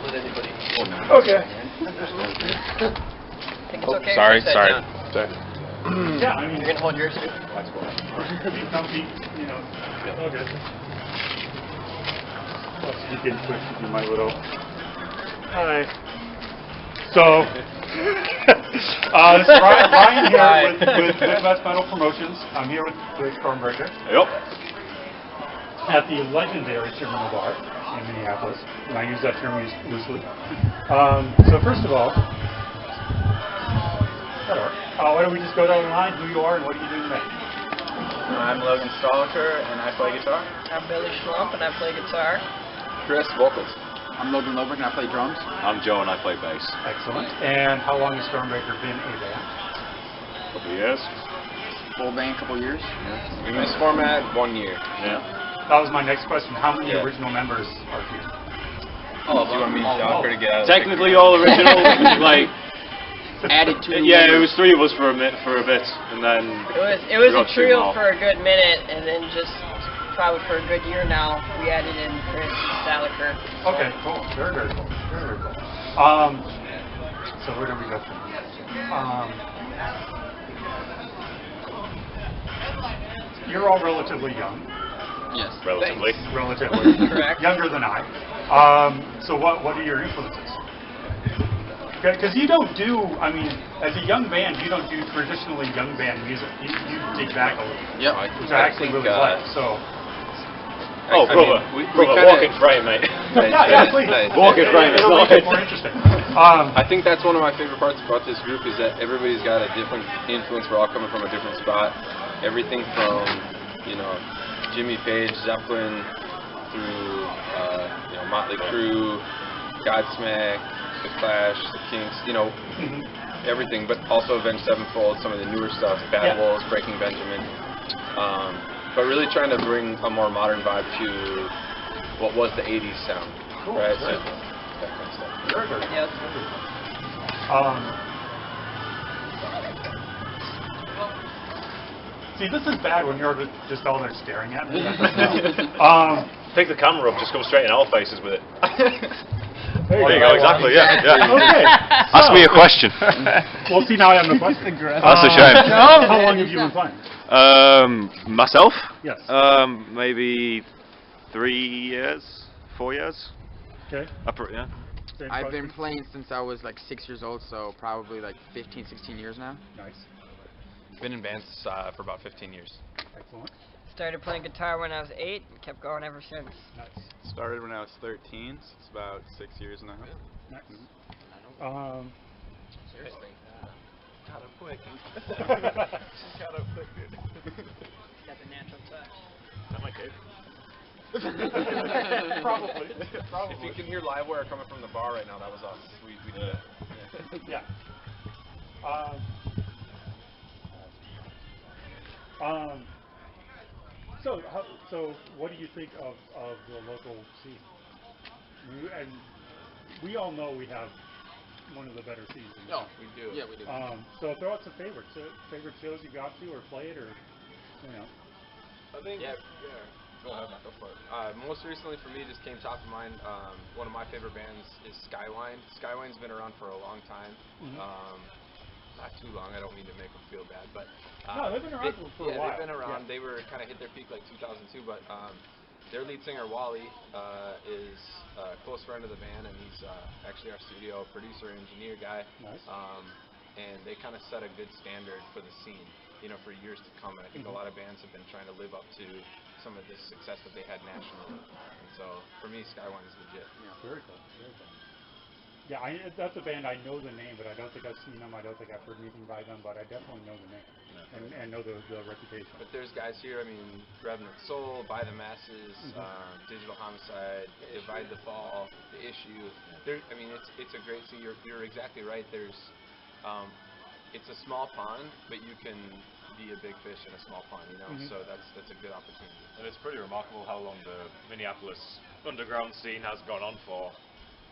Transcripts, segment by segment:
with anybody. Okay. I think it's okay. Sorry. Yeah, I mean, You're gonna hold yours too. that's cool. Comfy, you know. Okay. Let's begin quick to do my little. Hi. So, this is Ryan here with Midwest Metal Promotions. I'm here with Strombreaker. Yep. At the legendary Terminal Bar in Minneapolis, and I use that term loosely. So first of all, why don't we just go down the line, who you are and what are you doing today? I'm Logan Strombreaker and I play guitar. I'm Billy Schlump and I play guitar. Chris, vocals. I'm Logan Loberg and I play drums. I'm Joe and I play bass. Excellent. And how long has Strombreaker been a band? Couple years. Full band, couple years. In this format, 1 year. Yeah. That was my next question. How many original members are here? Oh, do you want me and Jocker to get out of Technically all original, like Added to. yeah, it was 3 of us for a bit, and then It was we a got 2 trio more. for a good minute, and then just probably for a good year now, we added in Chris Saliker. Okay, cool. Very, very cool. Very, very cool. So where do we go from here? You're all relatively young. Yes. Relatively. Relatively. Correct. Younger than I. So what are your influences? Because you don't do, I mean, as a young band, you don't do traditionally young band music. You dig back a little. Yep. Which I actually really like. So. Oh, brother, walk in frame, mate. Yeah, please. Walk in frame. It'll make it more interesting. I think that's one of my favorite parts about this group is that everybody's got a different influence. We're all coming from a different spot. Everything from, Jimmy Page, Zeppelin, through, Motley Crue, Godsmack, The Clash, The Kinks, everything, but also Avenged Sevenfold, some of the newer stuff, Bad Wolves, Breaking Benjamin. But really trying to bring a more modern vibe to what was the 80s sound, right? So, that kind of stuff. Very, very Yes. See, this is bad when you're just all there staring at me. Take the camera up, just come straight in our faces with it. There you go, exactly, yeah. Okay. Ask me a question. Well, see, now I have no question. That's a shame. How long have you been playing? Myself? Yes. Maybe 3 years, 4 years. Okay. Yeah. Same I've question? been playing since I was like 6 years old, so probably like 15, 16 years now. Nice. Been in bands for about 15 years. Excellent. Started playing guitar when I was 8 and kept going ever since. Nice. Started when I was 13, so it's about 6 years now. Nice. Seriously. Got up quick. Got the natural touch. That might do. Probably. If you can hear live wire coming from the bar right now, that was us. We did it. Yeah. So what do you think of the local scene? And we all know we have one of the better scenes. No, we do. Yeah, we do. So throw out some favorites. Favorite shows you got to or played or, I think. Yeah. Go ahead. Go for it. Most recently for me, just came top of mind. One of my favorite bands is Skyline. Skyline's been around for a long time. Not too long. I don't mean to make them feel bad, but no, they've been around for a while. They've been around. Yeah. They were kind of hit their peak like 2002, but their lead singer Wally is a close friend of the band, and he's actually our studio producer, engineer guy. Nice. And they kind of set a good standard for the scene, for years to come. And I think a lot of bands have been trying to live up to some of this success that they had nationally. And so for me, Skyline is legit. Yeah, very cool. Very cool. Yeah, that's a band I know the name, but I don't think I've seen them. I don't think I've heard anything by them, but I definitely know the name and know the reputation. But there's guys here. I mean, Revenant Soul, By the Masses, Digital Homicide, Divide the Fall, The Issue. It's a great scene. You're exactly right. There's, it's a small pond, but you can be a big fish in a small pond. So that's a good opportunity. And it's pretty remarkable how long the Minneapolis underground scene has gone on for.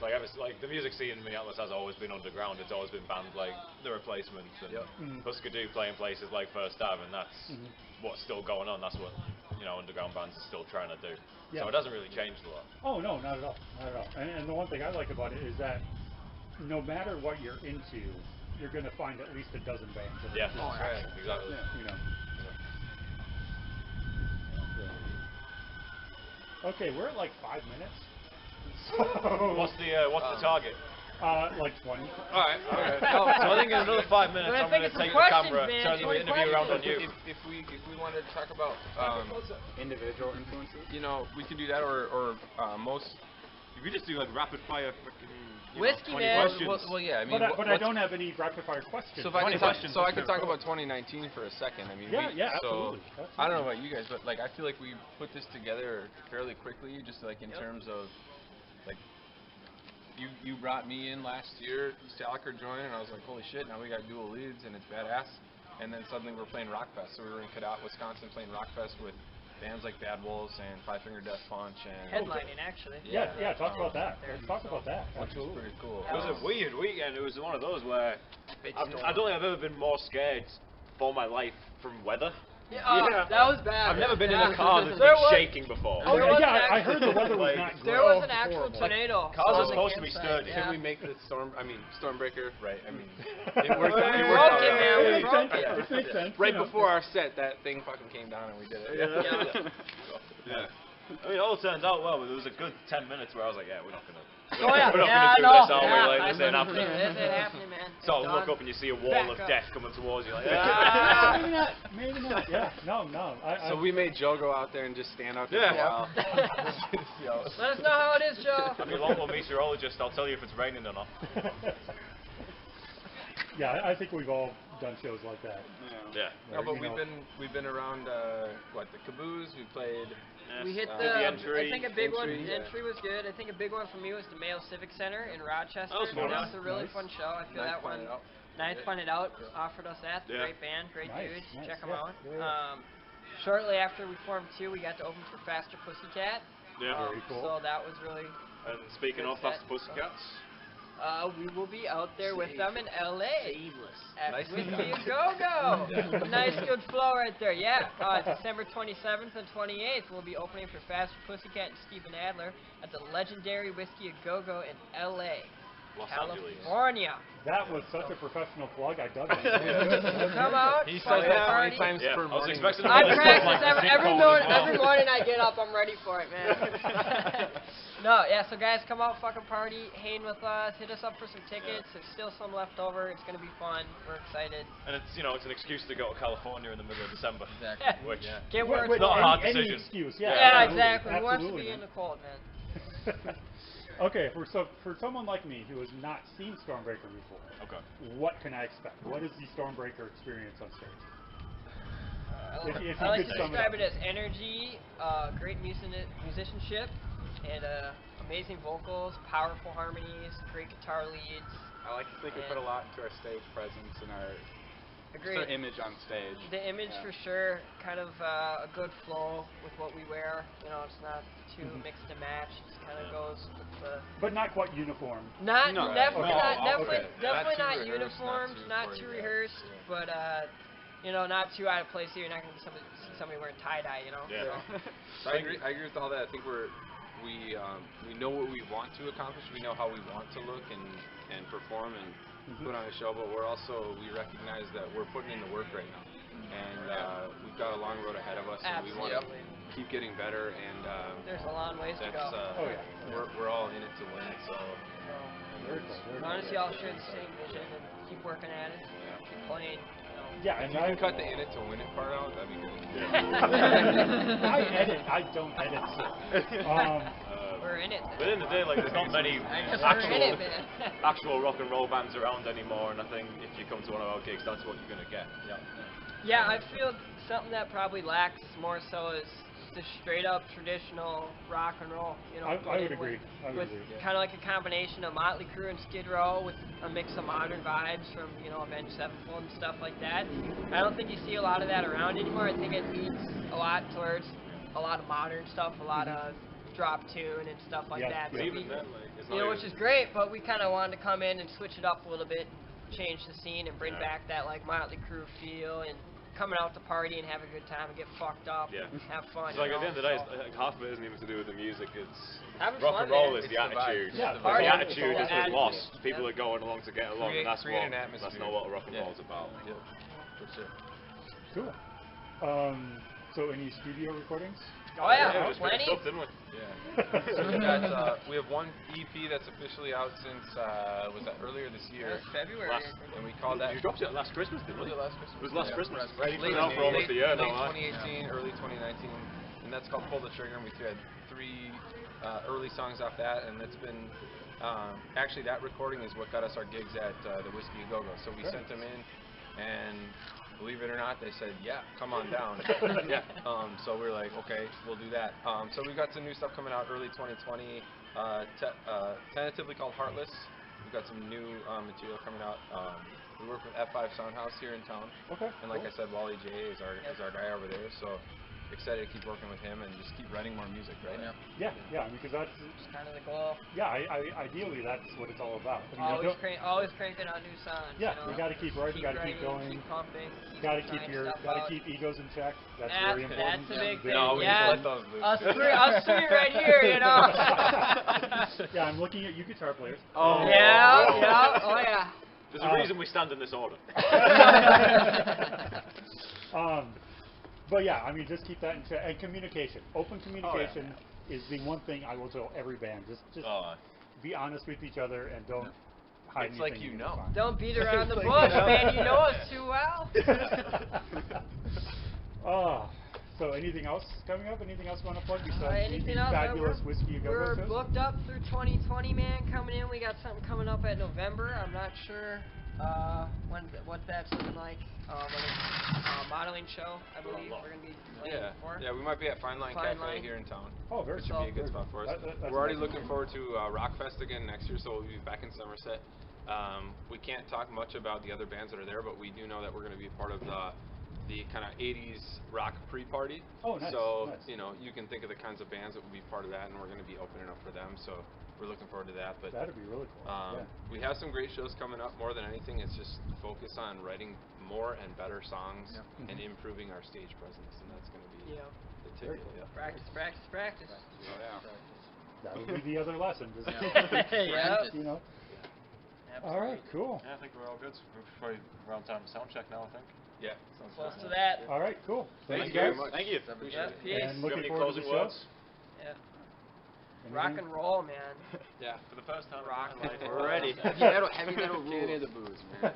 It's like the music scene in Minneapolis has always been underground. It's always been bands like The Replacements and Husker Du playing places like First Ave, and that's what's still going on. That's what you know, underground bands are still trying to do. Yeah. So it hasn't really changed a lot. Oh no, not at all, not at all. And the one thing I like about it is that no matter what you're into, you're going to find at least a dozen bands. That Yeah, are right, exactly. you know. Okay, we're at like 5 minutes. So, What's the target? Like 20. Alright, okay. So I think in another 5 minutes I'm going to take the camera, turn the interview around on you. If we wanted to talk about Individual influences. you know, we could do that, or most. If you just do like rapid fire fucking Whiskey 20 man. questions. Well, yeah. I mean, But I don't have any rapid fire questions. So if I 20 could talk, questions, so I let's could do it. talk about 2019 for a second. I mean, Yeah, so absolutely. I don't know about you guys, but like I feel like we put this together fairly quickly, just like in terms of like you brought me in last year, Stalker joined, and I was like, holy shit, now we got dual leads and it's badass. And then suddenly we're playing Rockfest. So we were in Cadott, Wisconsin, playing Rockfest with bands like Bad Wolves and Five Finger Death Punch and Headlining, actually. Yeah, talk about that. Let's talk about that. which was Absolutely. pretty cool. It was a weird weekend. It was one of those where I don't think I've ever been more scared for my life from weather. Yeah, that was bad. I've never been in a car that's There been was- shaking before. Oh There was yeah, an I heard the weather was like, not great. There was an Oh, actual horrible. tornado. Cars on are the supposed to be campsite, sturdy. yeah. Can we make the Stormbreaker right? I mean, It worked out. We It broke worked it, out. man. It We makes broke sense. it. It makes sense. Right you know. before our set, that thing fucking came down and we did it. Yeah. I mean, it all turned out well, but there was a good 10 minutes where I was like, yeah, we're not gonna. Oh yeah, We're not yeah, gonna do no, this, are we? yeah, Like, I this ain't remember happening. This ain't happening, man. So It's I look done. up and you see a wall Back of up. death coming towards you, like, Maybe not. Maybe not. Yeah. No. So we made Joe go out there and just stand out there Yeah. for a while. Let us know how it is, Joe. I'll be a local meteorologist. I'll tell you if it's raining or not. Yeah, I think we've all done shows like that. Yeah. No, but You know. we've been around what, the Caboose. We played. We hit the the entry. I think a big one. Entry, yeah. Entry was good. I think a big one for me was the Mayo Civic Center in Rochester. That was fun. That was a really Nice. fun show. I feel Ninth that one. Planet Out. Ninth Planet Out offered us that. Yeah. Great band, great Nice, dudes. nice, Check them yeah, out. yeah. Shortly after we formed two, we got to open for Faster Pussycat. Yeah. Very cool. So that was really. And speaking of Faster Pussycats, We will be out there with them in LA. At Nice. Whiskey a Go Go. Nice good flow right there. Yeah. December 27th and 28th, we'll be opening for Faster Pussycat and Steven Adler at the legendary Whiskey a Go Go in LA, Los Angeles. California. That was such a professional plug. I dug it. Come out. He fucking says that 20 party. times Yeah, per I was morning. expecting to I put this practice like a every sitcom morning. as well. Every morning I get up, I'm ready for it, man. No, yeah. So guys, come out, fucking party, hang with us, hit us up for some tickets. There's still some left over. It's gonna be fun. We're excited. And it's, you know, it's an excuse to go to California in the middle of December. Yeah. Which, Get where Wait, it's not a warm. hard any decision. excuse. Yeah, Yeah, exactly. Who wants to absolutely, be in man. the cold, man? Okay, for someone like me who has not seen Strombreaker before, okay. what can I expect? What is the Strombreaker experience on stage? If I like you could to sum it describe up. it as energy, great musicianship, and amazing vocals, powerful harmonies, great guitar leads. I like to think we put a lot into our stage presence and our Agreed. image on stage. The image for sure, kind of a good flow with what we wear. You know, it's not too mixed and matched. It just kind of goes with the. But not quite uniform. Not No. definitely Okay. not definitely Okay. definitely Not not too rehearsed, uniformed, not too choreographed, rehearsed, yeah. but you know, not too out of place here. You're not gonna see somebody wearing tie dye, you know. Yeah. So. I agree with all that. I think we know what we want to accomplish. We know how we want to look and perform and put on a show. But we recognize that we're putting in the work right now, and we've got a long road ahead of us, and we want to Absolutely. keep getting better. And There's a long ways to that's go. Oh, yeah. we're all in it to win it. So Very cool. Very Honestly, y'all share the same vision and keep working at it. Keep playing. Yeah, if and you I can cut the in it to win it part out, that'd be good. I don't edit. So. We're in it. But in the day, like, there's not many I guess we're in it, man. actual rock and roll bands around anymore, and I think if you come to one of our gigs, that's what you're gonna get. Yeah. Yeah, I feel something that probably lacks more so is the straight up traditional rock and roll. You know, I would agree. I would with agree. kind of like a combination of Motley Crue and Skid Row with a mix of modern vibes from, you know, Avenged Sevenfold and stuff like that. I don't think you see a lot of that around anymore. I think it leads a lot towards a lot of modern stuff, a lot of drop tune and stuff like Yeah, that. yeah. So Even we, then, like, it's you not know, even- which is great, but we kind of wanted to come in and switch it up a little bit, change the scene, and bring back that like Motley Crue feel and coming out to party and have a good time and get fucked up Yeah. and have fun. It's like you at the end of the know, day, so- like, half of it isn't even to do with the music. It's Having rock fun, and roll man. is the It's the vibe. attitude. Yeah, The party. attitude is Attitude. what's lost. People Yeah. are going along to get along, Create- and that's create what an atmosphere. that's not what rock and Yeah. roll's about. Yep, for sure. Cool. So any studio recordings? Oh yeah, we just plenty. finished up, didn't we? Yeah. We have one EP that's officially out since was that earlier this That year, was February. Last- I think. and we called that. You dropped it last Christmas, didn't Was you? it last Christmas? It was last Yeah. Christmas. Late, It's been out for almost a year late now, huh? 2018, early 2019, and that's called Pull the Trigger. And we had 3 early songs off that, and it's been actually that recording is what got us our gigs at the Whiskey A Go Go. So we sent them in, and believe it or not, they said, "Yeah, come on down." Yeah. So we were like, "Okay, we'll do that." So we've got some new stuff coming out early 2020, tentatively called Heartless. We've got some new material coming out. We work with F5 Soundhouse here in town, Okay. and like I said, Wally J is our guy over there. So excited to keep working with him and just keep writing more music, right? Yeah. Yeah, because that's It's kind of the goal. ideally that's what it's all about. I mean, Always cranking out new songs. yeah, you know? we got to keep writing, got to keep going, keep pumping, got to trying keep stuff out. egos in check. That's Yeah, very important. that's a big thing. No, we yeah. just let those loose. Us three right here, you know. Yeah, I'm looking at you guitar players. Oh. Yeah, oh yeah. There's a reason we stand in this order. But yeah, I mean, just keep that in check. And communication, open communication is the one thing I will tell every band. Just be honest with each other and don't hide It's like anything. you know. Don't beat around the It's bush, like, man. You know us too well. So anything else coming up? Anything else you want to plug besides Anything the else? fabulous Whiskey A Go Go We're shows? booked up through 2020, man. Coming in, we got something coming up at November. I'm not sure what that's looking like. Modeling show, I believe we're gonna be playing for. Yeah, we might be at Fine Line Fine Cafe Line. here in town. Oh, very Which would be a good spot for us. That's We're already amazing. looking forward to Rockfest again next year, so we'll be back in Somerset. We can't talk much about the other bands that are there, but we do know that we're going to be part of the kind of 80s rock pre-party. Oh, nice. So, nice. you know, you can think of the kinds of bands that will be part of that, and we're going to be opening up for them, so we're looking forward to that. But That'd be really cool. Yeah. we have some great shows coming up. More than anything, it's just focus on writing more and better songs and improving our stage presence, and that's going to be the Very ticket. cool. Practice, practice, practice. That would be the other lesson. Just Yeah. you know. All right, cool. Yeah, I think we're all good. We're probably around time to sound check now, I think. Yeah. Close to that. All right, cool. Thank you you very guys. much. Thank you. Yeah, peace. And Do you have looking any forward to the closing show. words? Yeah. Rock and roll, man. Yeah, for the first time. Rock in my life. and We're ready. Heavy metal rules. Can't hear the booze, man.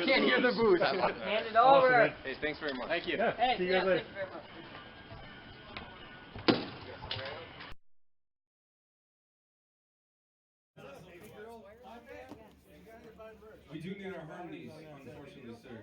Can't hear the booze. Hand it Awesome, over. man. Hey, thanks very much. Thank you. Yeah, Hey, see you yeah, guys later. thank you very much. We do need our harmonies, unfortunately, sir.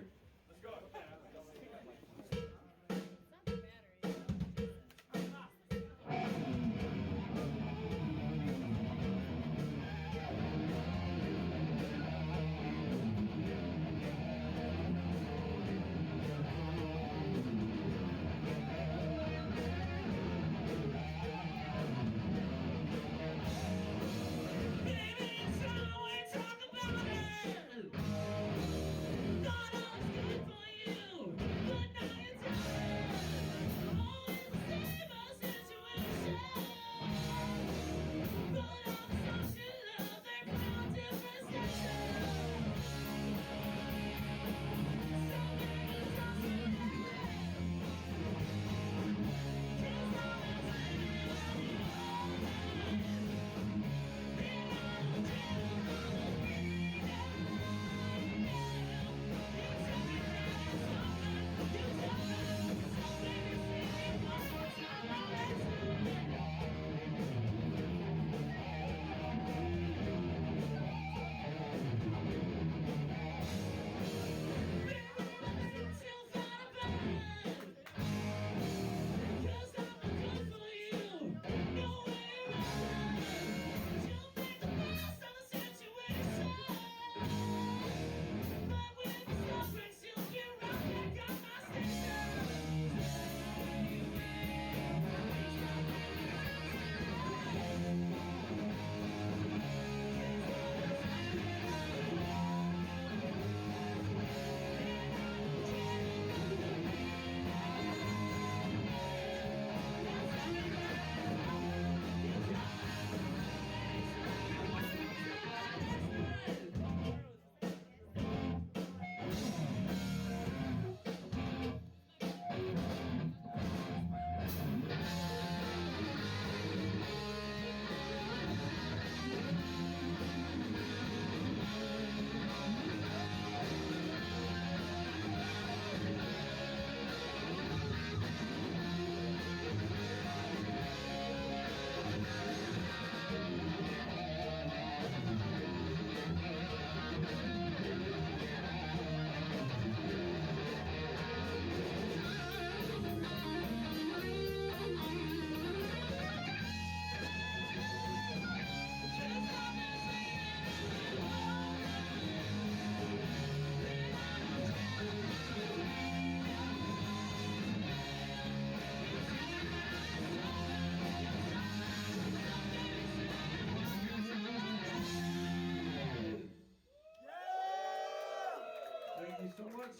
Thank you so much.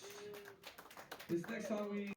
This next song we